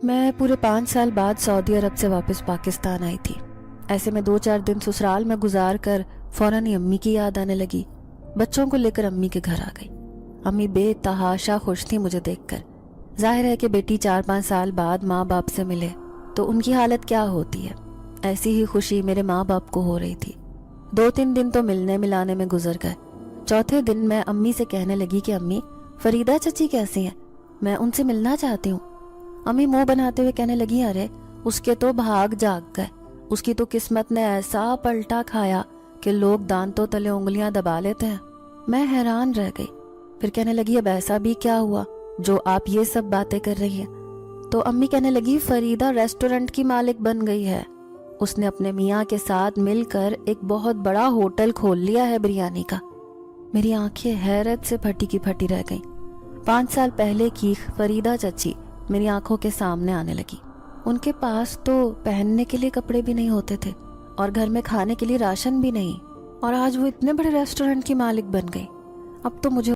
میں پورے 5 سال بعد سعودی عرب سے واپس پاکستان آئی تھی۔ ایسے میں 2-4 دن سسرال میں گزار کر فوراً ہی امی کی یاد آنے لگی۔ بچوں کو لے کر امی کے گھر آ گئی۔ امی بے تحاشا خوش تھی مجھے دیکھ کر۔ ظاہر ہے کہ بیٹی 4-5 سال بعد ماں باپ سے ملے تو ان کی حالت کیا ہوتی ہے، ایسی ہی خوشی میرے ماں باپ کو ہو رہی تھی۔ 2-3 دن تو ملنے ملانے میں گزر گئے۔ چوتھے دن میں امی سے کہنے لگی کہ امی، فریدہ چچی کیسی ہیں؟ میں ان سے ملنا چاہتی ہوں۔ امی منہ بناتے ہوئے کہنے لگی، ارے اس کے تو بھاگ جاگ گئے، اس کی تو قسمت نے ایسا پلٹا کھایا کہ لوگ دانتوں تلے انگلیاں دبا لیتے ہیں۔ میں حیران رہ گئی۔ پھر کہنے لگی، اب ایسا بھی کیا ہوا جو آپ یہ سب باتیں کر رہی ہیں؟ تو امی کہنے لگی، فریدہ ریسٹورنٹ کی مالک بن گئی ہے۔ اس نے اپنے میاں کے ساتھ مل کر ایک بہت بڑا ہوٹل کھول لیا ہے بریانی کا۔ میری آنکھیں حیرت سے پھٹی کی پھٹی رہ گئیں۔ 5 سال پہلے کی فریدہ چچی میری آنکھوں کے سامنے آنے لگی۔ ان کے پاس تو پہننے کے لیے کپڑے بھی نہیں ہوتے تھے اور گھر میں کھانے کے لیے راشن بھی نہیں، اور آج وہ اتنے بڑے ریسٹورنٹ کی مالک بن گئی۔ اب تو مجھے